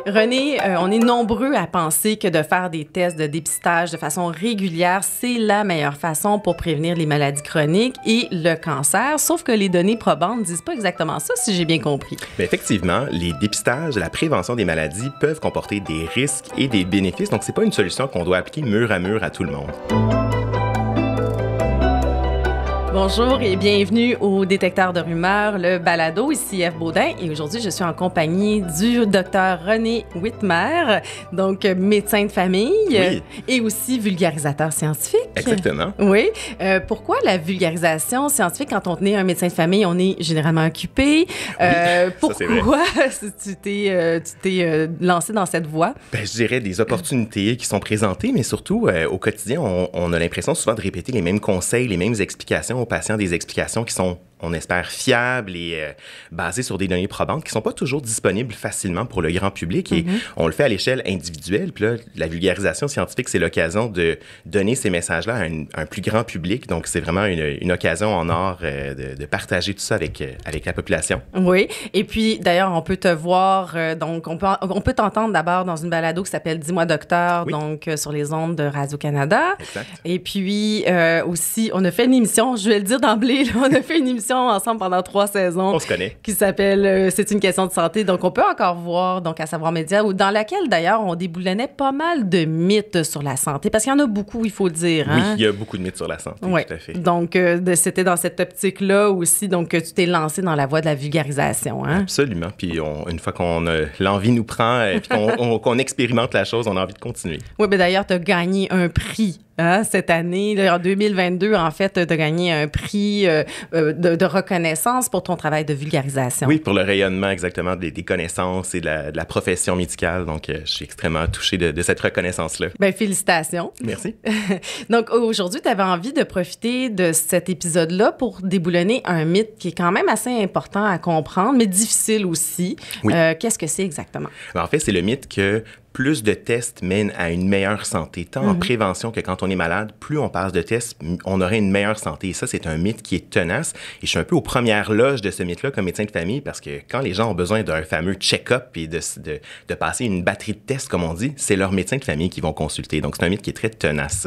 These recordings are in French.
René, on est nombreux à penser que de faire des tests de dépistage de façon régulière, c'est la meilleure façon pour prévenir les maladies chroniques et le cancer, sauf que les données probantes ne disent pas exactement ça, si j'ai bien compris. Bien, effectivement, les dépistages, la prévention des maladies peuvent comporter des risques et des bénéfices, donc c'est pas une solution qu'on doit appliquer mur à tout le monde. Bonjour et bienvenue au Détecteur de rumeurs, le balado. Ici F. Baudin et aujourd'hui, je suis en compagnie du docteur René Whitmer, donc médecin de famille et aussi vulgarisateur scientifique. Exactement. Oui. Pourquoi la vulgarisation scientifique? Quand on est un médecin de famille, on est généralement occupé. Pourquoi tu t'es lancé dans cette voie? Ben, je dirais des opportunités qui sont présentées, mais surtout au quotidien, on a l'impression souvent de répéter les mêmes conseils, les mêmes explications aux patients, des explications qui sont, on espère, fiables et basées sur des données probantes qui ne sont pas toujours disponibles facilement pour le grand public. Et on le fait à l'échelle individuelle. Puis là, la vulgarisation scientifique, c'est l'occasion de donner ces messages-là à un plus grand public. Donc, c'est vraiment une occasion en or de partager tout ça avec la population. Oui. Et puis, d'ailleurs, on peut te voir, donc on peut t'entendre d'abord dans une balado qui s'appelle Dis-moi docteur, donc sur les ondes de Radio-Canada. Exact. Et puis, aussi, on a fait une émission, je vais le dire d'emblée, là, on a fait une émission ensemble pendant 3 saisons. On se connaît. Qui s'appelle C'est une question de santé. Donc, on peut encore voir, donc, à Savoir Média, dans laquelle, d'ailleurs, on déboulonnait pas mal de mythes sur la santé. Parce qu'il y en a beaucoup, il faut le dire. Hein? Oui, il y a beaucoup de mythes sur la santé, tout à fait. Donc, c'était dans cette optique-là aussi, donc, que tu t'es lancé dans la voie de la vulgarisation. Hein? Absolument. Puis, une fois qu'on l'envie nous prend et qu'on expérimente la chose, on a envie de continuer. Oui, mais d'ailleurs, tu as gagné un prix. Hein, cette année, là, en 2022, en fait, tu as gagné un prix de reconnaissance pour ton travail de vulgarisation. Oui, pour le rayonnement exactement des connaissances et de la profession médicale. Donc, je suis extrêmement touché de cette reconnaissance-là. Bien, félicitations. Merci. Donc, aujourd'hui, tu avais envie de profiter de cet épisode-là pour déboulonner un mythe qui est quand même assez important à comprendre, mais difficile aussi. Oui. Qu'est-ce que c'est exactement? En fait, c'est le mythe que plus de tests mènent à une meilleure santé, tant en prévention que quand on est malade. Plus on passe de tests, on aurait une meilleure santé. Et ça, c'est un mythe qui est tenace. Et je suis un peu aux premières loges de ce mythe-là comme médecin de famille parce que quand les gens ont besoin d'un fameux check-up et de passer une batterie de tests, comme on dit, c'est leur médecin de famille qui vont consulter. Donc, c'est un mythe qui est très tenace.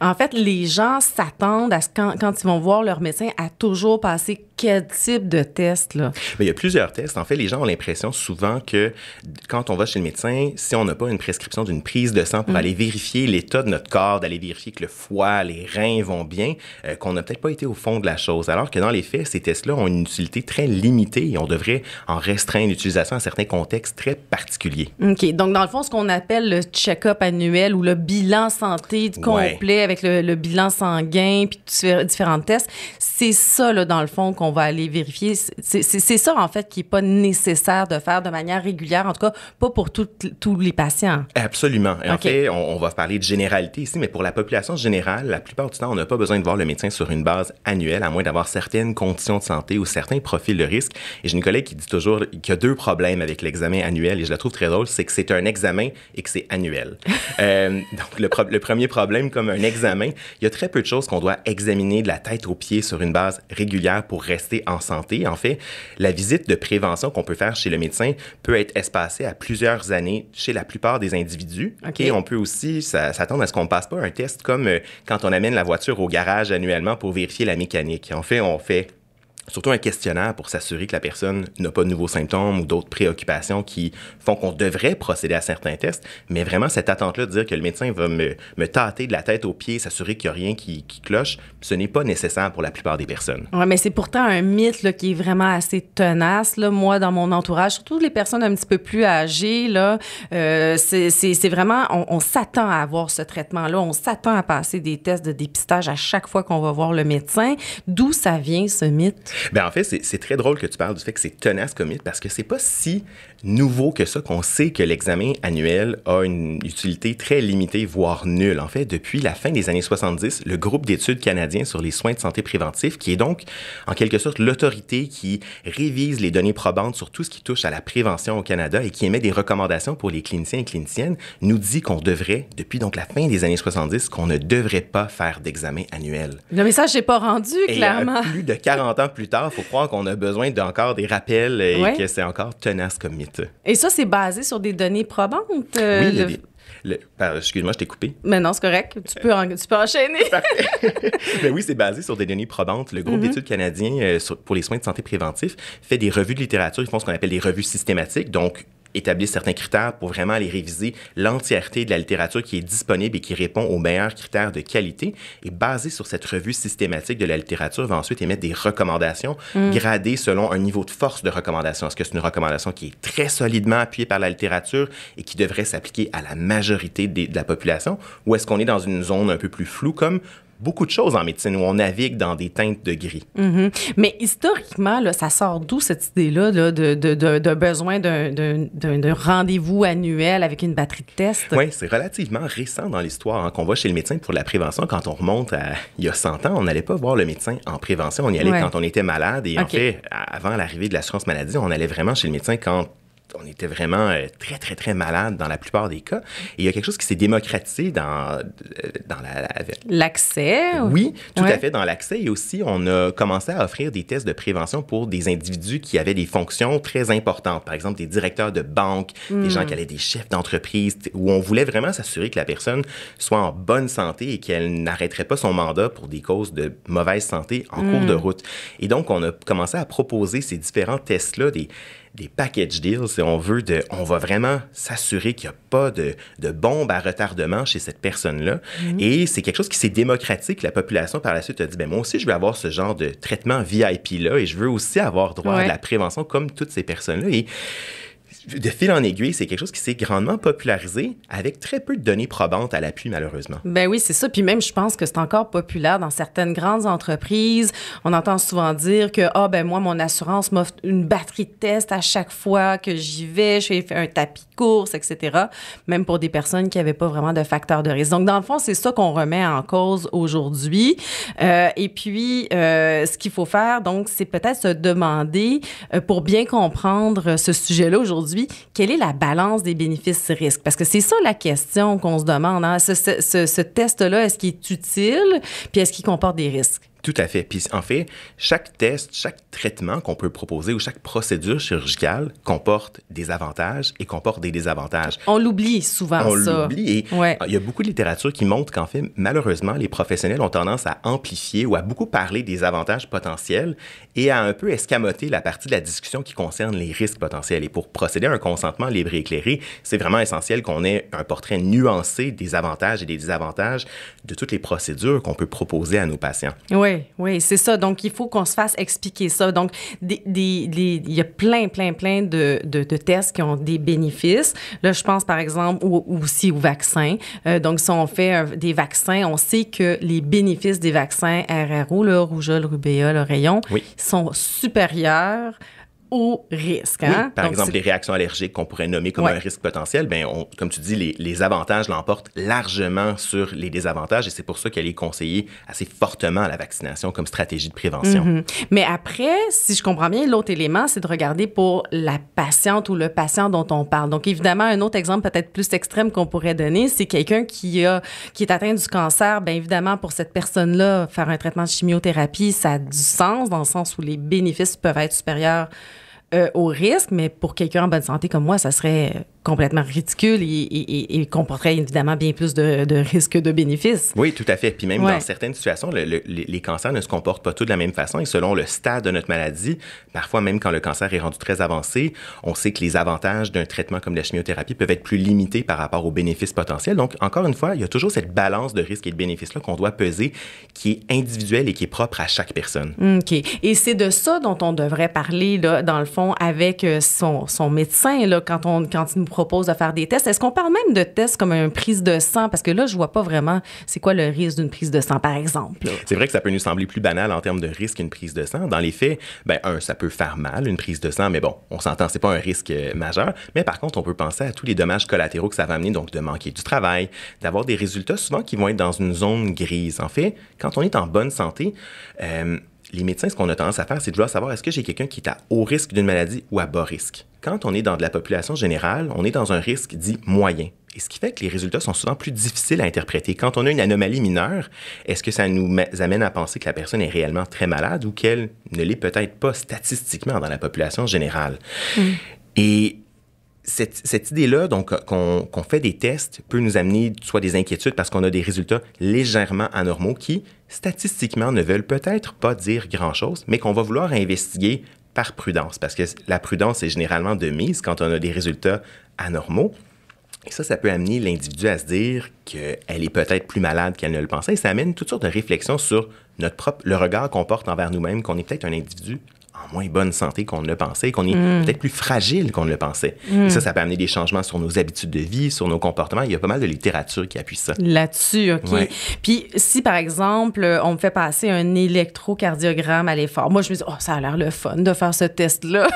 En fait, les gens s'attendent à ce quand ils vont voir leur médecin à toujours passer quel type de test, là? Bien, il y a plusieurs tests. En fait, les gens ont l'impression souvent que quand on va chez le médecin, si on n'a pas une prescription d'une prise de sang pour aller vérifier l'état de notre corps, d'aller vérifier que le foie, les reins vont bien, qu'on n'a peut-être pas été au fond de la chose. Alors que dans les faits, ces tests-là ont une utilité très limitée et on devrait en restreindre l'utilisation à certains contextes très particuliers. OK. Donc, dans le fond, ce qu'on appelle le check-up annuel ou le bilan santé complet avec le bilan sanguin puis différents tests, c'est ça, là, dans le fond, qu'on va aller vérifier. C'est ça, en fait, qui n'est pas nécessaire de faire de manière régulière, en tout cas, pas pour tous les patients. Absolument. Et en fait, on va parler de généralité ici, mais pour la population générale, la plupart du temps, on n'a pas besoin de voir le médecin sur une base annuelle, à moins d'avoir certaines conditions de santé ou certains profils de risque. Et j'ai une collègue qui dit toujours qu'il y a 2 problèmes avec l'examen annuel, et je la trouve très drôle, c'est que c'est un examen et que c'est annuel. Donc, le premier problème, comme un examen, il y a très peu de choses qu'on doit examiner de la tête aux pieds sur une base régulière pour rester en santé. En fait, la visite de prévention qu'on peut faire chez le médecin peut être espacée à plusieurs années chez la plupart des individus. Et on peut aussi s'attendre à ce qu'on ne passe pas un test comme quand on amène la voiture au garage annuellement pour vérifier la mécanique. En fait, on fait surtout un questionnaire pour s'assurer que la personne n'a pas de nouveaux symptômes ou d'autres préoccupations qui font qu'on devrait procéder à certains tests. Mais vraiment, cette attente-là de dire que le médecin va me tâter de la tête aux pieds, s'assurer qu'il n'y a rien qui cloche, ce n'est pas nécessaire pour la plupart des personnes. Oui, mais c'est pourtant un mythe là, qui est vraiment assez tenace. Là. Moi, dans mon entourage, surtout les personnes un petit peu plus âgées, là, c'est vraiment, on s'attend à avoir ce traitement-là. On s'attend à passer des tests de dépistage à chaque fois qu'on va voir le médecin. D'où ça vient, ce mythe? Bien, en fait, c'est très drôle que tu parles du fait que c'est tenace comme mythe parce que c'est pas si nouveau que ça qu'on sait que l'examen annuel a une utilité très limitée, voire nulle. En fait, depuis la fin des années 70, le groupe d'études canadien sur les soins de santé préventifs, qui est donc en quelque sorte l'autorité qui révise les données probantes sur tout ce qui touche à la prévention au Canada et qui émet des recommandations pour les cliniciens et cliniciennes, nous dit qu'on devrait, depuis donc la fin des années 70, qu'on ne devrait pas faire d'examen annuel. Le message n'est pas rendu, clairement. Et plus de 40 ans plus plus tard, il faut croire qu'on a besoin d'encore des rappels et que c'est encore tenace comme mythe. Et ça, c'est basé sur des données probantes? Oui, excuse-moi, je t'ai coupé. Mais non, c'est correct. Tu peux enchaîner. Mais oui, c'est basé sur des données probantes. Le groupe d'études canadien pour les soins de santé préventifs fait des revues de littérature. Ils font ce qu'on appelle des revues systématiques. Donc, établissent certains critères pour vraiment aller réviser l'entièreté de la littérature qui est disponible et qui répond aux meilleurs critères de qualité. Et basé sur cette revue systématique de la littérature, va ensuite émettre des recommandations gradées selon un niveau de force de recommandation. Est-ce que c'est une recommandation qui est très solidement appuyée par la littérature et qui devrait s'appliquer à la majorité de la population? Ou est-ce qu'on est dans une zone un peu plus floue, comme beaucoup de choses en médecine où on navigue dans des teintes de gris. Mais historiquement, là, ça sort d'où cette idée-là de besoin d'un rendez-vous annuel avec une batterie de tests? Oui, c'est relativement récent dans l'histoire qu'on va chez le médecin pour la prévention. Quand on remonte à il y a 100 ans, on n'allait pas voir le médecin en prévention. On y allait quand on était malade. Et en fait, avant l'arrivée de l'assurance maladie, on allait vraiment chez le médecin quand on était vraiment très, très, très malade dans la plupart des cas. Et il y a quelque chose qui s'est démocratisé dans l'accès? Oui, tout à fait, dans l'accès. Et aussi, on a commencé à offrir des tests de prévention pour des individus qui avaient des fonctions très importantes. Par exemple, des directeurs de banque, des gens qui allaient des chefs d'entreprise, où on voulait vraiment s'assurer que la personne soit en bonne santé et qu'elle n'arrêterait pas son mandat pour des causes de mauvaise santé en cours de route. Et donc, on a commencé à proposer ces différents tests-là, des package deals, si on veut, on va vraiment s'assurer qu'il n'y a pas de bombe à retardement chez cette personne-là. Et c'est quelque chose qui s'est démocratisé, que la population, par la suite, a dit, moi aussi, je veux avoir ce genre de traitement VIP-là et je veux aussi avoir droit à de la prévention comme toutes ces personnes-là. Et de fil en aiguille, c'est quelque chose qui s'est grandement popularisé avec très peu de données probantes à l'appui, malheureusement. Ben oui, c'est ça. Puis même, je pense que c'est encore populaire dans certaines grandes entreprises. On entend souvent dire que, moi, mon assurance m'offre une batterie de tests à chaque fois que j'y vais. Je fais un tapis de course, etc. Même pour des personnes qui n'avaient pas vraiment de facteur de risque. Donc, dans le fond, c'est ça qu'on remet en cause aujourd'hui. Et puis, ce qu'il faut faire, donc, c'est peut-être se demander, pour bien comprendre ce sujet-là aujourd'hui, quelle est la balance des bénéfices-risques? Parce que c'est ça la question qu'on se demande. Hein? Ce test-là, est-ce qu'il est utile? Puis est-ce qu'il comporte des risques? Tout à fait. Puis en fait, chaque test, chaque traitement qu'on peut proposer ou chaque procédure chirurgicale comporte des avantages et comporte des désavantages. On l'oublie souvent, On l'oublie et il y a beaucoup de littérature qui montre qu'en fait, malheureusement, les professionnels ont tendance à amplifier ou à beaucoup parler des avantages potentiels et à un peu escamoter la partie de la discussion qui concerne les risques potentiels. Et pour procéder à un consentement libre et éclairé, c'est vraiment essentiel qu'on ait un portrait nuancé des avantages et des désavantages de toutes les procédures qu'on peut proposer à nos patients. Oui, c'est ça. Donc, il faut qu'on se fasse expliquer ça. Donc, il y a plein de tests qui ont des bénéfices. Là, je pense, par exemple, aussi aux vaccins. Donc, si on fait des vaccins, on sait que les bénéfices des vaccins RRO, le rougeole, rubéole, rayon, sont supérieurs au risque. Hein? Oui, par exemple, les réactions allergiques qu'on pourrait nommer comme un risque potentiel, comme tu dis, les avantages l'emportent largement sur les désavantages et c'est pour ça qu'elle est conseillée assez fortement à la vaccination comme stratégie de prévention. Mais après, si je comprends bien, l'autre élément, c'est de regarder pour la patiente ou le patient dont on parle. Donc, évidemment, un autre exemple peut-être plus extrême qu'on pourrait donner, c'est quelqu'un qui est atteint du cancer. Bien évidemment, pour cette personne-là, faire un traitement de chimiothérapie, ça a du sens dans le sens où les bénéfices peuvent être supérieurs au risque, mais pour quelqu'un en bonne santé comme moi, ça serait complètement ridicule et comporterait évidemment bien plus de risques que de bénéfices. Oui, tout à fait. Puis même dans certaines situations, les cancers ne se comportent pas tous de la même façon et selon le stade de notre maladie, parfois même quand le cancer est rendu très avancé, on sait que les avantages d'un traitement comme la chimiothérapie peuvent être plus limités par rapport aux bénéfices potentiels. Donc, encore une fois, il y a toujours cette balance de risques et de bénéfices-là qu'on doit peser qui est individuelle et qui est propre à chaque personne. OK. Et c'est de ça dont on devrait parler, là, dans le fond, avec son médecin, là, quand il nous propose de faire des tests. Est-ce qu'on parle même de tests comme une prise de sang? Parce que là, je vois pas vraiment c'est quoi le risque d'une prise de sang, par exemple. Là. C'est vrai que ça peut nous sembler plus banal en termes de risque qu'une prise de sang. Dans les faits, ça peut faire mal, une prise de sang, mais bon, on s'entend, c'est pas un risque majeur. Mais par contre, on peut penser à tous les dommages collatéraux que ça va amener, donc de manquer du travail, d'avoir des résultats souvent qui vont être dans une zone grise. En fait, quand on est en bonne santé, les médecins, ce qu'on a tendance à faire, c'est de vouloir savoir est-ce que j'ai quelqu'un qui est à haut risque d'une maladie ou à bas risque. Quand on est dans de la population générale, on est dans un risque dit moyen. Et ce qui fait que les résultats sont souvent plus difficiles à interpréter. Quand on a une anomalie mineure, est-ce que ça nous amène à penser que la personne est réellement très malade ou qu'elle ne l'est peut-être pas statistiquement dans la population générale? Et cette idée-là, donc, qu'on fait des tests, peut nous amener soit des inquiétudes parce qu'on a des résultats légèrement anormaux qui, statistiquement, ne veulent peut-être pas dire grand-chose, mais qu'on va vouloir investiguer par prudence, parce que la prudence est généralement de mise quand on a des résultats anormaux. Et ça peut amener l'individu à se dire qu'elle est peut-être plus malade qu'elle ne le pensait. Et ça amène toutes sortes de réflexions sur le regard qu'on porte envers nous-mêmes, qu'on est peut-être un individu en moins bonne santé qu'on ne le pensait, qu'on est peut-être plus fragile qu'on ne le pensait. Et ça peut amener des changements sur nos habitudes de vie, sur nos comportements. Il y a pas mal de littérature qui appuie ça. Là-dessus, OK. Ouais. Puis si, par exemple, on me fait passer un électrocardiogramme à l'effort, moi, je me dis, ça a l'air le fun de faire ce test-là.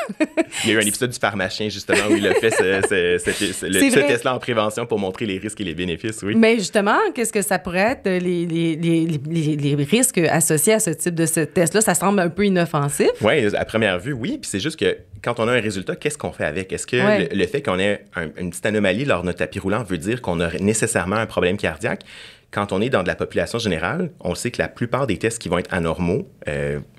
Il y a eu un épisode du pharmacien, justement, où il a fait ce test-là en prévention pour montrer les risques et les bénéfices, oui. Mais justement, qu'est-ce que ça pourrait être les risques associés à ce type de ce test-là? Ça semble un peu inoffensif. Oui, à première vue, oui. Puis c'est juste que quand on a un résultat, qu'est-ce qu'on fait avec? Est-ce que le fait qu'on ait une petite anomalie lors de notre tapis roulant veut dire qu'on a nécessairement un problème cardiaque? Quand on est dans de la population générale, on sait que la plupart des tests qui vont être anormaux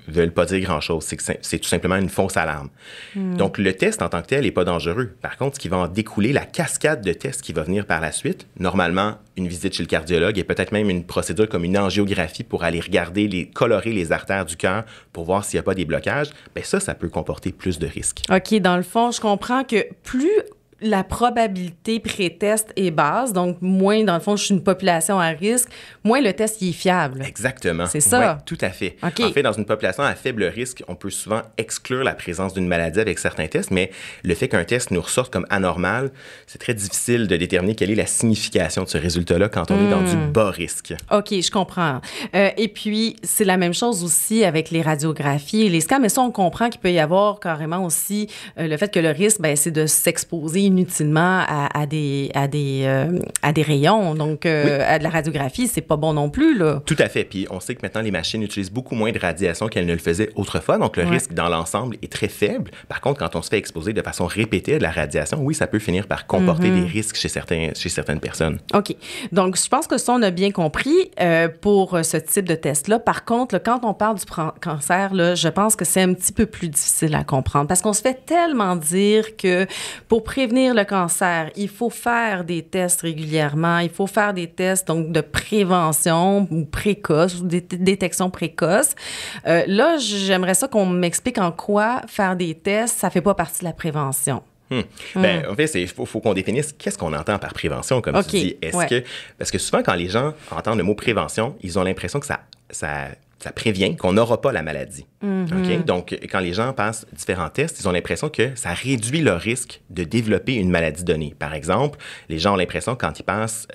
veulent pas dire grand-chose. C'est tout simplement une fausse alarme. Donc, le test en tant que tel n'est pas dangereux. Par contre, ce qui va en découler, la cascade de tests qui va venir par la suite, normalement, une visite chez le cardiologue et peut-être même une procédure comme une angiographie pour aller regarder, colorer les artères du cœur pour voir s'il n'y a pas des blocages, bien ça peut comporter plus de risques. OK, dans le fond, je comprends que plus la probabilité pré-test est basse, donc moins, dans le fond, je suis une population à risque, moins le test il est fiable. Exactement. C'est ça? Oui, tout à fait. Okay. En fait, dans une population à faible risque, on peut souvent exclure la présence d'une maladie avec certains tests, mais le fait qu'un test nous ressorte comme anormal, c'est très difficile de déterminer quelle est la signification de ce résultat-là quand on est dans du bas risque. OK, je comprends. Et puis, c'est la même chose aussi avec les radiographies et les scans, mais ça, on comprend qu'il peut y avoir carrément aussi le fait que le risque, c'est de s'exposer inutilement à des rayons. Donc, à de la radiographie, c'est pas bon non plus, là. Tout à fait. Puis, on sait que maintenant, les machines utilisent beaucoup moins de radiation qu'elles ne le faisaient autrefois. Donc, le risque dans l'ensemble est très faible. Par contre, quand on se fait exposer de façon répétée à de la radiation, oui, ça peut finir par comporter des risques chez certaines personnes. OK. Donc, je pense que ça, on a bien compris pour ce type de test-là. Par contre, là, quand on parle du cancer, là, je pense que c'est un petit peu plus difficile à comprendre parce qu'on se fait tellement dire que pour prévenir le cancer, il faut faire des tests régulièrement, il faut faire des tests donc de prévention ou précoce, ou détection précoce. Là, j'aimerais ça qu'on m'explique en quoi faire des tests, ça fait pas partie de la prévention. En fait, il faut qu'on définisse qu'est-ce qu'on entend par prévention, comme tu dis. Parce que souvent, quand les gens entendent le mot prévention, ils ont l'impression que ça prévient qu'on n'aura pas la maladie. Okay? Donc, quand les gens passent différents tests, ils ont l'impression que ça réduit leur risque de développer une maladie donnée. Par exemple, les gens ont l'impression, quand ils passent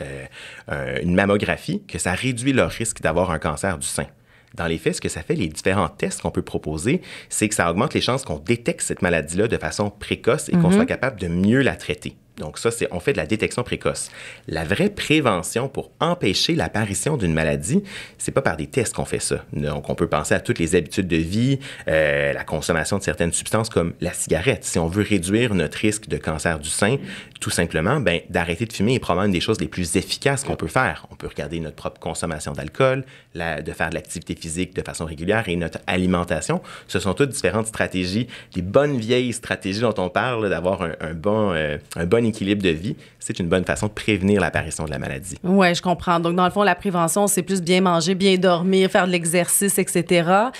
une mammographie, que ça réduit leur risque d'avoir un cancer du sein. Dans les faits, ce que ça fait, les différents tests qu'on peut proposer, c'est que ça augmente les chances qu'on détecte cette maladie-là de façon précoce et qu'on soit capable de mieux la traiter. Donc ça, on fait de la détection précoce. La vraie prévention pour empêcher l'apparition d'une maladie, c'est pas par des tests qu'on fait ça. Donc on peut penser à toutes les habitudes de vie, la consommation de certaines substances comme la cigarette. Si on veut réduire notre risque de cancer du sein, tout simplement, d'arrêter de fumer est probablement une des choses les plus efficaces qu'on peut faire. On peut regarder notre propre consommation d'alcool, de faire de l'activité physique de façon régulière et notre alimentation. Ce sont toutes différentes stratégies, les bonnes vieilles stratégies dont on parle, d'avoir un bon équilibre de vie, c'est une bonne façon de prévenir l'apparition de la maladie. Oui, je comprends. Donc, dans le fond, la prévention, c'est plus bien manger, bien dormir, faire de l'exercice, etc.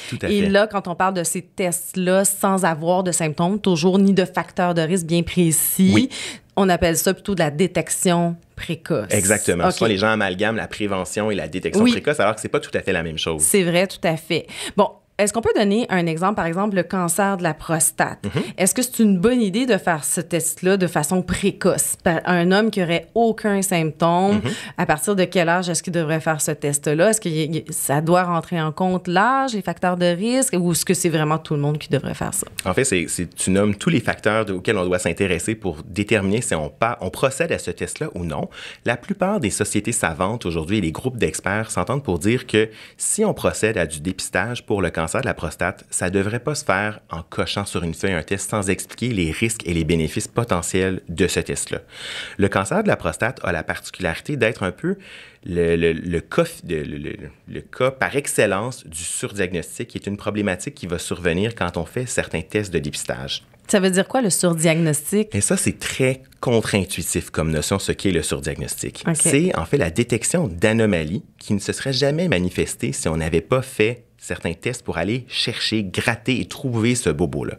Tout à fait. Et là, quand on parle de ces tests-là, sans avoir de symptômes, toujours ni de facteurs de risque bien précis, on appelle ça plutôt de la détection précoce. Exactement. Okay. Souvent, les gens amalgament la prévention et la détection précoce, alors que c'est pas tout à fait la même chose. C'est vrai, tout à fait. Bon, est-ce qu'on peut donner un exemple, par exemple, le cancer de la prostate? Est-ce que c'est une bonne idée de faire ce test-là de façon précoce? Un homme qui aurait aucun symptôme, à partir de quel âge est-ce qu'il devrait faire ce test-là? Est-ce que ça doit rentrer en compte l'âge, les facteurs de risque, ou est-ce que c'est vraiment tout le monde qui devrait faire ça? En fait, tu nommes tous les facteurs auxquels on doit s'intéresser pour déterminer si on procède à ce test-là ou non. La plupart des sociétés savantes aujourd'hui et les groupes d'experts s'entendent pour dire que si on procède à du dépistage pour le cancer cancer de la prostate, ça ne devrait pas se faire en cochant sur une feuille un test sans expliquer les risques et les bénéfices potentiels de ce test-là. Le cancer de la prostate a la particularité d'être un peu le cas par excellence du surdiagnostic, qui est une problématique qui va survenir quand on fait certains tests de dépistage. Ça veut dire quoi, le surdiagnostic? Et ça, c'est très contre-intuitif comme notion, ce qu'est le surdiagnostic. Okay. C'est en fait la détection d'anomalies qui ne se seraient jamais manifestées si on n'avait pas fait certains tests pour aller chercher, gratter et trouver ce bobo-là.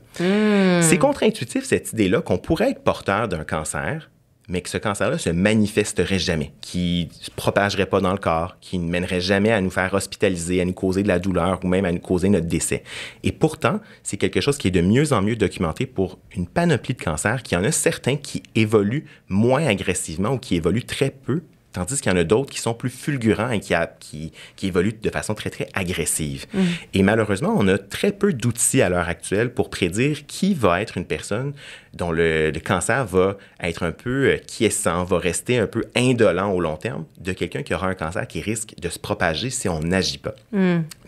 C'est contre-intuitif, cette idée-là, qu'on pourrait être porteur d'un cancer, mais que ce cancer-là se manifesterait jamais, qui ne se propagerait pas dans le corps, qui ne mènerait jamais à nous faire hospitaliser, à nous causer de la douleur ou même à nous causer notre décès. Et pourtant, c'est quelque chose qui est de mieux en mieux documenté pour une panoplie de cancers, qui en a certains qui évoluent moins agressivement ou qui évoluent très peu, tandis qu'il y en a d'autres qui sont plus fulgurants et qui évoluent de façon très, très agressive. Et malheureusement, on a très peu d'outils à l'heure actuelle pour prédire qui va être une personne dont le cancer va être un peu quiescent, va rester un peu indolent au long terme, de quelqu'un qui aura un cancer qui risque de se propager si on n'agit pas.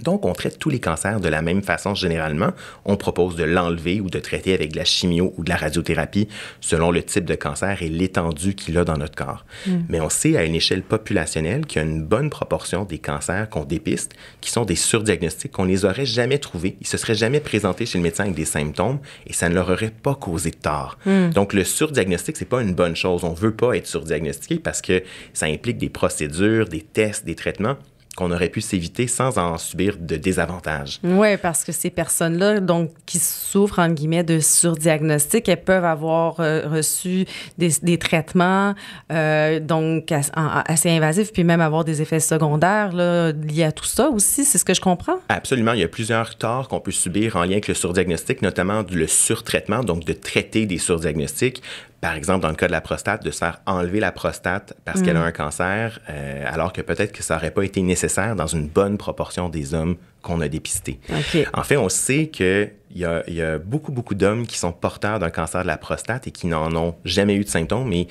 Donc, on traite tous les cancers de la même façon généralement. On propose de l'enlever ou de traiter avec de la chimio ou de la radiothérapie selon le type de cancer et l'étendue qu'il a dans notre corps. Mais on sait à une échelle populationnelle qu'il y a une bonne proportion des cancers qu'on dépiste qui sont des surdiagnostics, qu'on les aurait jamais trouvés. Ils se seraient jamais présentés chez le médecin avec des symptômes et ça ne leur aurait pas causé de tort. Donc, le surdiagnostic, c'est pas une bonne chose. On veut pas être surdiagnostiqué parce que ça implique des procédures, des tests, des traitements qu'on aurait pu s'éviter sans en subir de désavantages. Oui, parce que ces personnes-là, donc, qui souffrent, entre guillemets, de surdiagnostic, elles peuvent avoir reçu des traitements donc assez invasifs, puis même avoir des effets secondaires là, liés à tout ça aussi, c'est ce que je comprends? Absolument. Il y a plusieurs torts qu'on peut subir en lien avec le surdiagnostic, notamment le surtraitement, donc de traiter des surdiagnostics. Par exemple, dans le cas de la prostate, de se faire enlever la prostate parce qu'elle a un cancer, alors que peut-être que ça n'aurait pas été nécessaire dans une bonne proportion des hommes qu'on a dépistés. Okay. En fait, on sait qu'il y a beaucoup d'hommes qui sont porteurs d'un cancer de la prostate et qui n'en ont jamais eu de symptômes, mais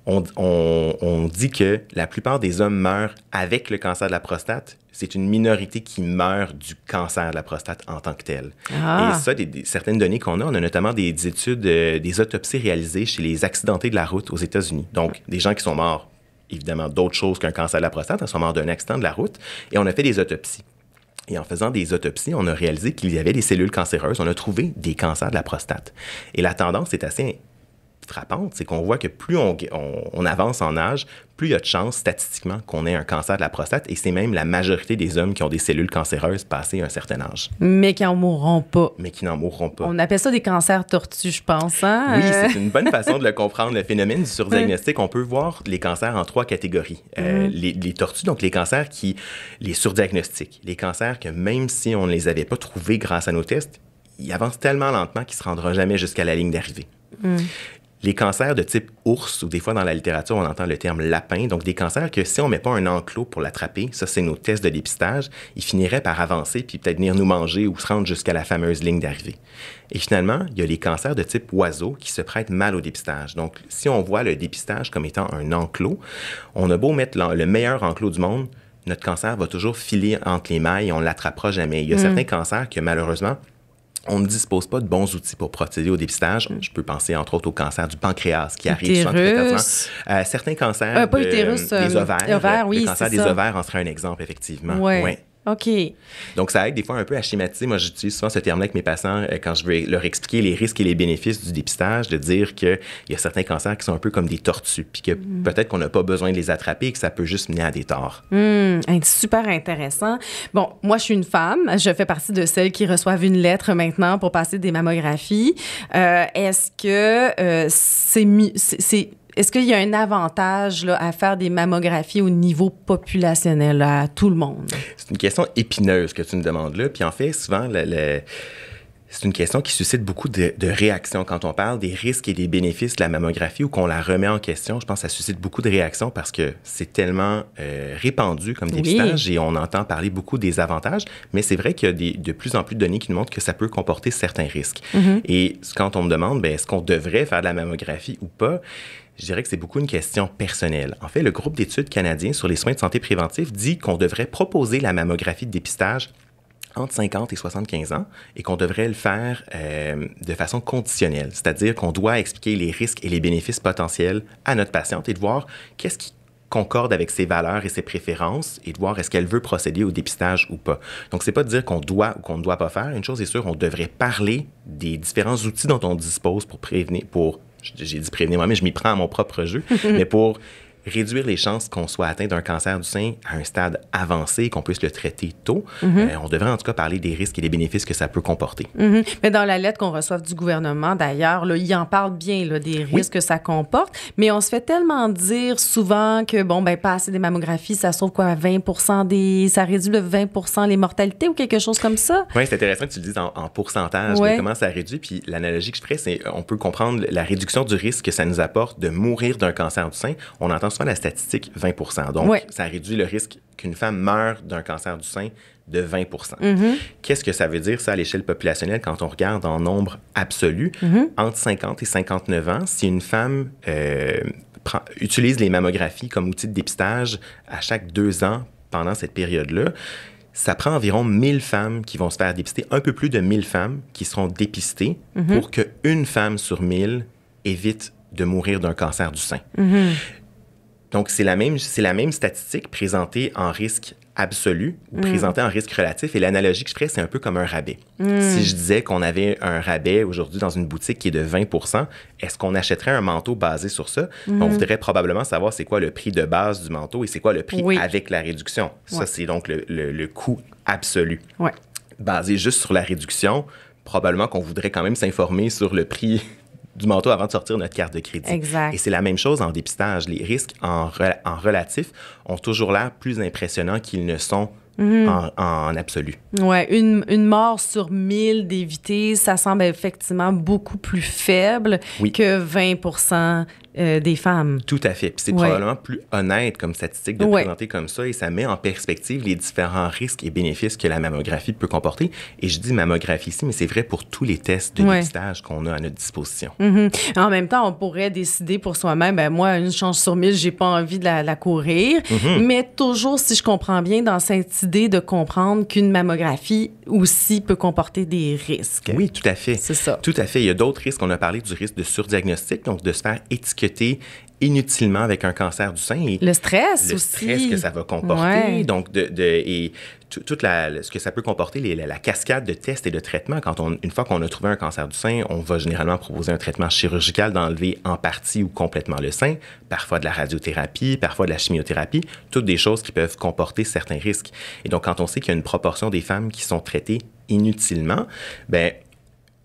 on dit que la plupart des hommes meurent avec le cancer de la prostate. C'est une minorité qui meurt du cancer de la prostate en tant que tel. Et ça, certaines données qu'on a, on a notamment des études, des autopsies réalisées chez les accidentés de la route aux États-Unis. Donc, des gens qui sont morts, évidemment, d'autres choses qu'un cancer de la prostate, ils sont morts d'un accident de la route. Et on a fait des autopsies. Et en faisant des autopsies, on a réalisé qu'il y avait des cellules cancéreuses. On a trouvé des cancers de la prostate. Et la tendance est assez frappante, c'est qu'on voit que plus on avance en âge, plus il y a de chances statistiquement qu'on ait un cancer de la prostate, et c'est même la majorité des hommes qui ont des cellules cancéreuses passé un certain âge. Mais qui n'en mourront pas. Mais qui n'en mourront pas. On appelle ça des cancers tortues, je pense. Hein? Oui, c'est une bonne façon de le comprendre. Le phénomène du surdiagnostic, on peut voir les cancers en 3 catégories. Les tortues, donc les cancers les surdiagnostiques, les cancers que même si on ne les avait pas trouvés grâce à nos tests, ils avancent tellement lentement qu'ils ne se rendront jamais jusqu'à la ligne d'arrivée. Les cancers de type ours, ou des fois dans la littérature, on entend le terme lapin, donc des cancers que si on ne met pas un enclos pour l'attraper, ça c'est nos tests de dépistage, ils finiraient par avancer puis peut-être venir nous manger ou se rendre jusqu'à la fameuse ligne d'arrivée. Et finalement, il y a les cancers de type oiseau qui se prêtent mal au dépistage. Donc, si on voit le dépistage comme étant un enclos, on a beau mettre le meilleur enclos du monde, notre cancer va toujours filer entre les mailles et on ne l'attrapera jamais. Il y a certains cancers que malheureusement, on ne dispose pas de bons outils pour procéder au dépistage. Je peux penser, entre autres, au cancer du pancréas qui arrive souvent très tardivement. Certains cancers des ovaires. Oui, le cancer des ovaires en serait un exemple, effectivement. Oui. Ouais. OK. Donc, ça aide des fois un peu à schématiser. Moi, j'utilise souvent ce terme-là avec mes patients quand je veux leur expliquer les risques et les bénéfices du dépistage, de dire qu'il y a certains cancers qui sont un peu comme des tortues, puis que peut-être qu'on n'a pas besoin de les attraper et que ça peut juste mener à des torts. Super intéressant. Bon, moi, je suis une femme. Je fais partie de celles qui reçoivent une lettre maintenant pour passer des mammographies. Est-ce que Est-ce qu'il y a un avantage là, à faire des mammographies au niveau populationnel, là, à tout le monde? C'est une question épineuse que tu me demandes là. Puis en fait, souvent, c'est une question qui suscite beaucoup de réactions. Quand on parle des risques et des bénéfices de la mammographie ou qu'on la remet en question, je pense que ça suscite beaucoup de réactions parce que c'est tellement répandu comme dépistage et on entend parler beaucoup des avantages. Mais c'est vrai qu'il y a de plus en plus de données qui nous montrent que ça peut comporter certains risques. Et quand on me demande, est-ce qu'on devrait faire de la mammographie ou pas? Je dirais que c'est beaucoup une question personnelle. En fait, le groupe d'études canadien sur les soins de santé préventifs dit qu'on devrait proposer la mammographie de dépistage entre 50 et 75 ans et qu'on devrait le faire de façon conditionnelle, c'est-à-dire qu'on doit expliquer les risques et les bénéfices potentiels à notre patiente et de voir qu'est-ce qui concorde avec ses valeurs et ses préférences et de voir est-ce qu'elle veut procéder au dépistage ou pas. Donc, c'est pas de dire qu'on doit ou qu'on ne doit pas faire. Une chose est sûre, on devrait parler des différents outils dont on dispose pour prévenir, j'ai dit prévenir moi, mais je m'y prends à mon propre jeu, mais pour réduire les chances qu'on soit atteint d'un cancer du sein à un stade avancé, qu'on puisse le traiter tôt. On devrait en tout cas parler des risques et des bénéfices que ça peut comporter. Mais dans la lettre qu'on reçoit du gouvernement, d'ailleurs, là, il en parle bien là, des risques que ça comporte, mais on se fait tellement dire souvent que, passer des mammographies, ça sauve quoi, 20 ça réduit de 20 les mortalités ou quelque chose comme ça? Oui, c'est intéressant que tu le dises en pourcentage, de comment ça réduit. Puis l'analogie que je ferais, c'est on peut comprendre la réduction du risque que ça nous apporte de mourir d'un cancer du sein. On entend souvent la statistique 20 Donc, ça réduit le risque qu'une femme meure d'un cancer du sein de 20 Qu'est-ce que ça veut dire, ça, à l'échelle populationnelle, quand on regarde en nombre absolu? Entre 50 et 59 ans, si une femme utilise les mammographies comme outil de dépistage à chaque 2 ans pendant cette période-là, ça prend environ 1000 femmes qui vont se faire dépister, un peu plus de 1000 femmes qui seront dépistées pour qu'une femme sur 1000 évite de mourir d'un cancer du sein. Donc, c'est la même statistique présentée en risque absolu ou présentée en risque relatif. Et l'analogie que je ferais, c'est un peu comme un rabais. Si je disais qu'on avait un rabais aujourd'hui dans une boutique qui est de 20 est-ce qu'on achèterait un manteau basé sur ça? On voudrait probablement savoir c'est quoi le prix de base du manteau et c'est quoi le prix avec la réduction. Ça, c'est donc le coût absolu. Basé juste sur la réduction, probablement qu'on voudrait quand même s'informer sur le prix du manteau avant de sortir notre carte de crédit. Exact. Et c'est la même chose en dépistage. Les risques en relatif ont toujours l'air plus impressionnants qu'ils ne sont en absolu. Oui, une mort sur 1000 d'éviter, ça semble effectivement beaucoup plus faible que 20 des femmes. Tout à fait. Puis c'est probablement plus honnête comme statistique de présenter comme ça et ça met en perspective les différents risques et bénéfices que la mammographie peut comporter. Et je dis mammographie ici, mais c'est vrai pour tous les tests de dépistage qu'on a à notre disposition. En même temps, on pourrait décider pour soi-même, moi, une chance sur 1000, j'ai pas envie de la courir. Mais toujours, si je comprends bien, dans cette idée de comprendre qu'une mammographie aussi peut comporter des risques. Oui, tout à fait. C'est ça. Tout à fait. Il y a d'autres risques. On a parlé du risque de surdiagnostic, donc de se faire étiqueter inutilement avec un cancer du sein. Et le stress le aussi. Le stress que ça va comporter. Donc, et toute ce que ça peut comporter, la cascade de tests et de traitements. Une fois qu'on a trouvé un cancer du sein, on va généralement proposer un traitement chirurgical d'enlever en partie ou complètement le sein, parfois de la radiothérapie, parfois de la chimiothérapie, toutes des choses qui peuvent comporter certains risques. Et donc, quand on sait qu'il y a une proportion des femmes qui sont traitées inutilement,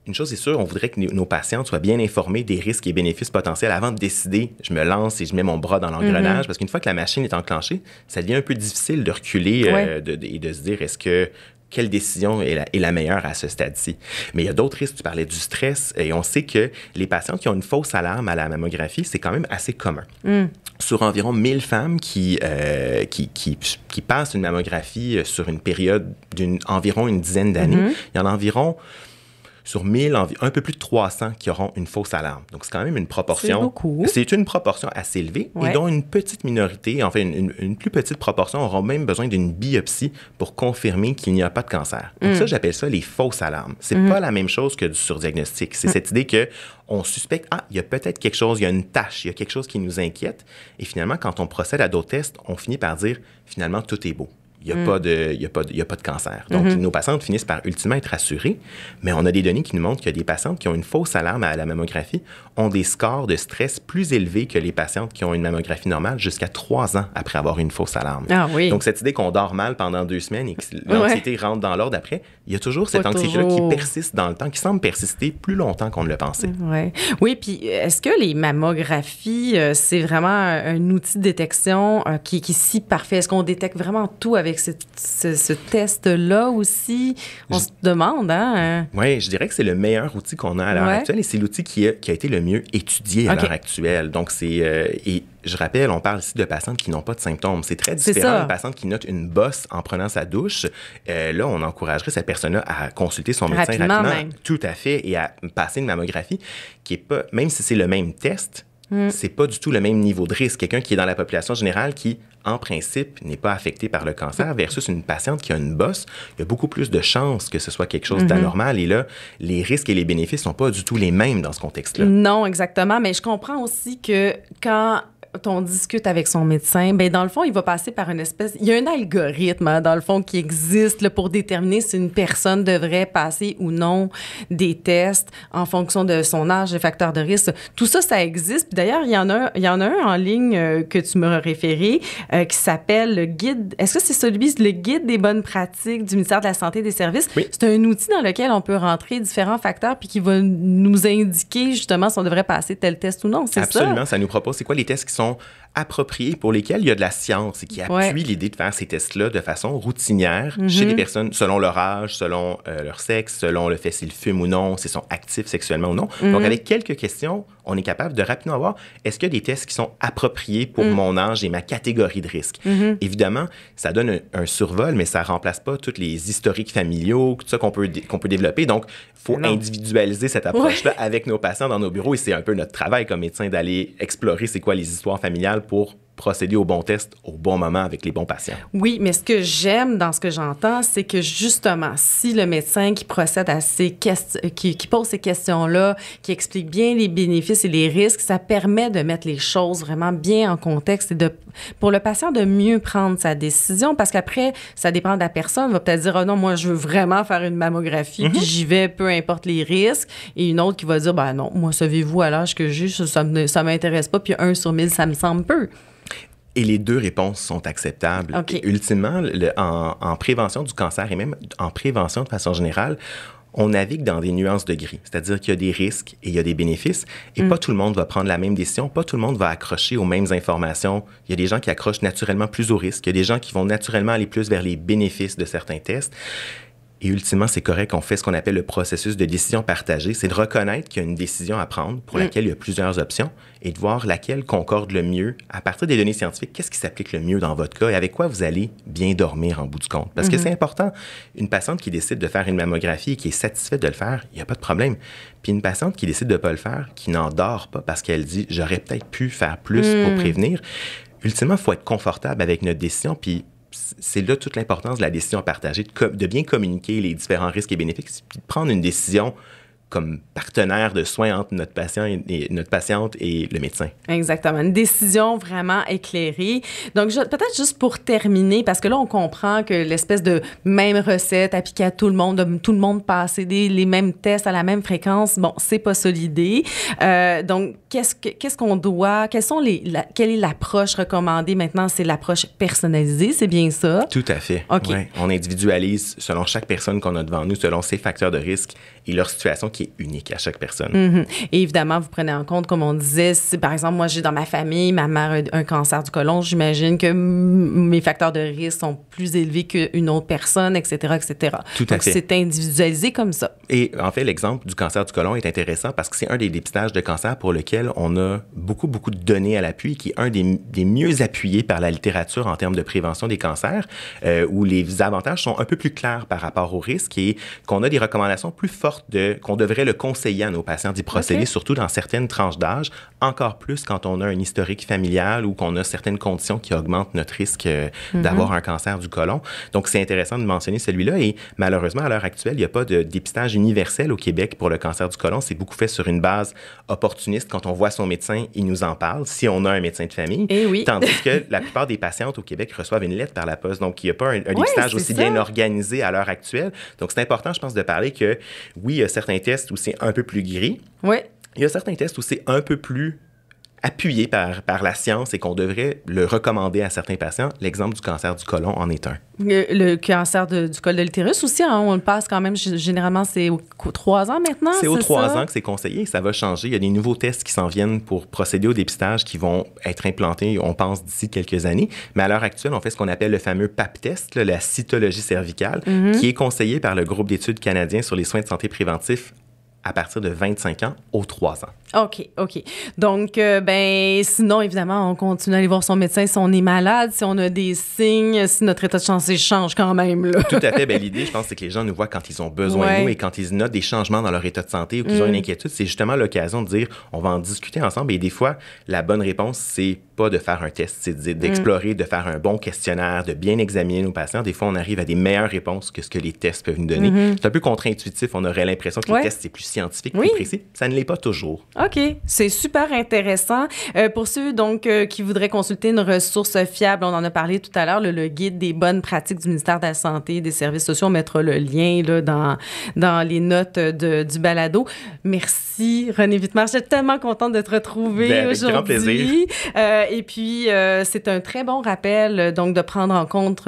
une chose est sûre, on voudrait que nos patientes soient bien informées des risques et bénéfices potentiels avant de décider, je me lance et je mets mon bras dans l'engrenage, parce qu'une fois que la machine est enclenchée, ça devient un peu difficile de reculer et de se dire, quelle décision est la meilleure à ce stade-ci. Mais il y a d'autres risques. Tu parlais du stress et on sait que les patientes qui ont une fausse alarme à la mammographie, c'est quand même assez commun. Sur environ 1000 femmes qui passent une mammographie sur une période d'environ une dizaine d'années, il y en a environ sur 1000, un peu plus de 300 qui auront une fausse alarme. Donc, c'est quand même une proportion. C'est beaucoup. C'est une proportion assez élevée et dont une petite minorité, enfin une plus petite proportion, auront même besoin d'une biopsie pour confirmer qu'il n'y a pas de cancer. Donc, ça, j'appelle ça les fausses alarmes. C'est pas la même chose que du surdiagnostic. C'est cette idée qu'on suspecte, il y a peut-être quelque chose, il y a une tâche, il y a quelque chose qui nous inquiète. Et finalement, quand on procède à d'autres tests, on finit par dire, finalement, tout est beau. Il n'y a, pas de cancer. Donc, nos patientes finissent par ultimement être rassurées, mais on a des données qui nous montrent que des patientes qui ont une fausse alarme à la mammographie ont des scores de stress plus élevés que les patientes qui ont une mammographie normale jusqu'à 3 ans après avoir une fausse alarme. Donc, cette idée qu'on dort mal pendant 2 semaines et que l'anxiété rentre dans l'ordre après, il y a toujours cette anxiété-là qui persiste dans le temps, qui semble persister plus longtemps qu'on ne le pensait. Oui, puis est-ce que les mammographies, c'est vraiment un outil de détection qui est si parfait? Est-ce qu'on détecte vraiment tout avec ce test-là aussi? On se demande, hein? Oui, je dirais que c'est le meilleur outil qu'on a à l'heure actuelle et c'est l'outil qui a été le mieux étudié à l'heure actuelle. Donc, et je rappelle, on parle ici de patientes qui n'ont pas de symptômes. C'est très différent d'une patiente qui note une bosse en prenant sa douche. Là, on encouragerait cette personne-là à consulter son médecin rapidement. Même. Tout à fait, et à passer une mammographie qui est pas, même si c'est le même test, c'est pas du tout le même niveau de risque. Quelqu'un qui est dans la population générale qui, en principe, n'est pas affecté par le cancer versus une patiente qui a une bosse, il y a beaucoup plus de chances que ce soit quelque chose d'anormal. Et là, les risques et les bénéfices sont pas du tout les mêmes dans ce contexte-là. Non, exactement. Mais je comprends aussi que quand on discute avec son médecin, ben dans le fond, il va passer par une espèce... Il y a un algorithme, hein, dans le fond, qui existe là, pour déterminer si une personne devrait passer ou non des tests en fonction de son âge, des facteurs de risque. Tout ça, ça existe. Puis d'ailleurs, il y en a un en ligne que tu me référé qui s'appelle le guide... Est-ce que c'est celui, le guide des bonnes pratiques du ministère de la Santé et des Services? Oui. C'est un outil dans lequel on peut rentrer différents facteurs puis qui va nous indiquer justement si on devrait passer tel test ou non. C'est Absolument. Ça nous propose, c'est quoi les tests qui sont appropriés, pour lesquels il y a de la science et qui appuie l'idée de faire ces tests-là de façon routinière chez les personnes selon leur âge, selon leur sexe, selon le fait s'ils fument ou non, s'ils sont actifs sexuellement ou non. Donc, avec quelques questions, on est capable de rapidement voir est-ce qu'il y a des tests qui sont appropriés pour mon âge et ma catégorie de risque. Évidemment, ça donne un survol, mais ça ne remplace pas tous les historiques familiaux, tout ça qu'on peut développer. Donc, il faut individualiser cette approche-là avec nos patients dans nos bureaux et c'est un peu notre travail comme médecin d'aller explorer c'est quoi les histoires familiales pour procéder au bon test au bon moment avec les bons patients. Oui, mais ce que j'aime dans ce que j'entends, c'est que justement, si le médecin qui procède à ces questions, qui pose ces questions-là, qui explique bien les bénéfices et les risques, ça permet de mettre les choses vraiment bien en contexte et pour le patient de mieux prendre sa décision parce qu'après, ça dépend de la personne. Il va peut-être dire, oh non, moi, je veux vraiment faire une mammographie, puis j'y vais, peu importe les risques. Et une autre qui va dire, ben non, moi, savez-vous, à l'âge que j'ai, ça m'intéresse pas, puis 1 sur 1000, ça me semble peu. Et les deux réponses sont acceptables. Okay. Et ultimement, en prévention du cancer et même en prévention de façon générale, on navigue dans des nuances de gris. C'est-à-dire qu'il y a des risques et il y a des bénéfices. Et pas tout le monde va prendre la même décision. Pas tout le monde va accrocher aux mêmes informations. Il y a des gens qui accrochent naturellement plus aux risques. Il y a des gens qui vont naturellement aller plus vers les bénéfices de certains tests. Et ultimement, c'est correct qu'on fait ce qu'on appelle le processus de décision partagée. C'est de reconnaître qu'il y a une décision à prendre pour laquelle il y a plusieurs options et de voir laquelle concorde le mieux à partir des données scientifiques. Qu'est-ce qui s'applique le mieux dans votre cas et avec quoi vous allez bien dormir en bout du compte? Parce que c'est important. Une patiente qui décide de faire une mammographie et qui est satisfaite de le faire, il n'y a pas de problème. Puis une patiente qui décide de ne pas le faire, qui n'en dort pas parce qu'elle dit « j'aurais peut-être pu faire plus pour prévenir », ultimement, il faut être confortable avec notre décision puis c'est là toute l'importance de la décision partagée, de bien communiquer les différents risques et bénéfices, puis de prendre une décision comme partenaire de soins entre notre patient et notre patiente et le médecin. Exactement. Une décision vraiment éclairée. Donc, peut-être juste pour terminer, parce que là, on comprend que l'espèce de même recette appliquée à tout le monde, de tout le monde passer les mêmes tests à la même fréquence, bon, c'est pas ça l'idée. Donc, qu'est-ce qu'on doit, quelle est l'approche recommandée maintenant? C'est l'approche personnalisée, c'est bien ça? Tout à fait. OK. Ouais. On individualise selon chaque personne qu'on a devant nous, selon ses facteurs de risque et leur situation qui est unique à chaque personne. Et évidemment, vous prenez en compte, comme on disait, si par exemple, moi, j'ai dans ma famille, ma mère a un cancer du côlon, j'imagine que mes facteurs de risque sont plus élevés qu'une autre personne, etc., etc. Tout à fait. Donc, c'est individualisé comme ça. Et en fait, l'exemple du cancer du côlon est intéressant parce que c'est un des dépistages de cancer pour lequel on a beaucoup de données à l'appui, qui est un des mieux appuyés par la littérature en termes de prévention des cancers, où les avantages sont un peu plus clairs par rapport aux risques et qu'on a des recommandations plus fortes qu'on devrait le conseiller à nos patients d'y procéder, surtout dans certaines tranches d'âge, encore plus quand on a un historique familial ou qu'on a certaines conditions qui augmentent notre risque d'avoir un cancer du côlon. Donc, c'est intéressant de mentionner celui-là et malheureusement, à l'heure actuelle, il n'y a pas de dépistage universel au Québec pour le cancer du côlon. C'est beaucoup fait sur une base opportuniste. Quand on voit son médecin, il nous en parle, si on a un médecin de famille. Oui. Tandis que la plupart des patientes au Québec reçoivent une lettre par la poste. Donc, il n'y a pas un dépistage aussi bien organisé à l'heure actuelle. Donc, c'est important, je pense, de parler que oui, il y a certains tests où c'est un peu plus gris. Oui. Il y a certains tests où c'est un peu plus appuyé par la science et qu'on devrait le recommander à certains patients. L'exemple du cancer du côlon en est un. Le cancer du col de l'utérus aussi, hein, on le passe quand même, généralement, c'est aux 3 ans maintenant, c'est aux 3 ans que c'est conseillé. Ça va changer. Il y a des nouveaux tests qui s'en viennent pour procéder au dépistage qui vont être implantés, on pense, d'ici quelques années. Mais à l'heure actuelle, on fait ce qu'on appelle le fameux PAP test, la cytologie cervicale, qui est conseillé par le groupe d'études canadien sur les soins de santé préventifs à partir de 25 ans aux 3 ans. OK. Donc, sinon, évidemment, on continue à aller voir son médecin si on est malade, si on a des signes, si notre état de santé change quand même, là. Tout à fait. L'idée, je pense, c'est que les gens nous voient quand ils ont besoin de nous et quand ils notent des changements dans leur état de santé ou qu'ils ont une inquiétude, c'est justement l'occasion de dire, on va en discuter ensemble. Et des fois, la bonne réponse, c'est pas de faire un test, c'est d'explorer, de faire un bon questionnaire, de bien examiner nos patients. Des fois, on arrive à des meilleures réponses que ce que les tests peuvent nous donner. C'est un peu contre-intuitif. On aurait l'impression que les tests, c'est plus scientifique, plus précis. Ça ne l'est pas toujours. OK. C'est super intéressant. Pour ceux, donc, qui voudraient consulter une ressource fiable, on en a parlé tout à l'heure, le guide des bonnes pratiques du ministère de la Santé et des Services sociaux. On mettra le lien là, dans les notes du balado. Merci, René Wittmer. Je suis tellement contente de te retrouver aujourd'hui. Avec grand plaisir. Et puis, c'est un très bon rappel, donc, de prendre en compte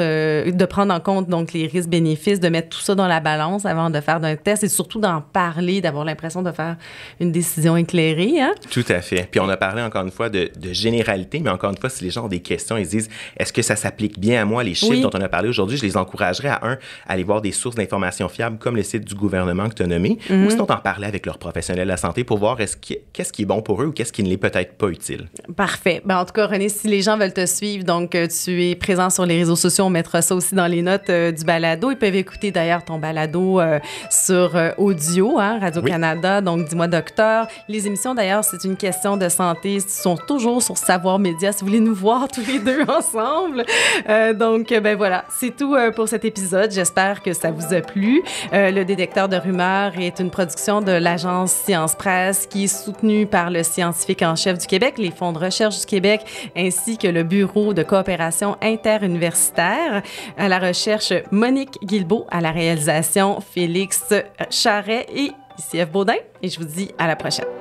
donc, les risques-bénéfices, de mettre tout ça dans la balance avant de faire un test et surtout d'en parler, d'avoir l'impression de faire une décision éclairée. Hein? Tout à fait. Puis on a parlé encore une fois de généralité, mais encore une fois, si les gens ont des questions, ils disent, est-ce que ça s'applique bien à moi? Les chiffres dont on a parlé aujourd'hui, je les encouragerais à aller voir des sources d'informations fiables comme le site du gouvernement que tu as nommé, ou sinon en parler avec leurs professionnels de la santé pour voir qu'est-ce qui est bon pour eux ou qu'est-ce qui ne l'est peut-être pas utile. Parfait. En tout cas, René, si les gens veulent te suivre, donc tu es présent sur les réseaux sociaux, on mettra ça aussi dans les notes du balado. Ils peuvent écouter d'ailleurs ton balado sur audio, hein, Radio-Canada, donc Dis-moi docteur. Les émissions, d'ailleurs, c'est une question de santé, sont toujours sur Savoir Média, si vous voulez nous voir tous les deux ensemble. Donc, voilà, c'est tout pour cet épisode. J'espère que ça vous a plu. Le détecteur de rumeurs est une production de l'agence Science Presse qui est soutenue par le scientifique en chef du Québec, les fonds de recherche du Québec, ainsi que le Bureau de coopération interuniversitaire. À la recherche, Monique Guilbeault. À la réalisation, Félix Charret et ici F. Baudin. Et je vous dis à la prochaine.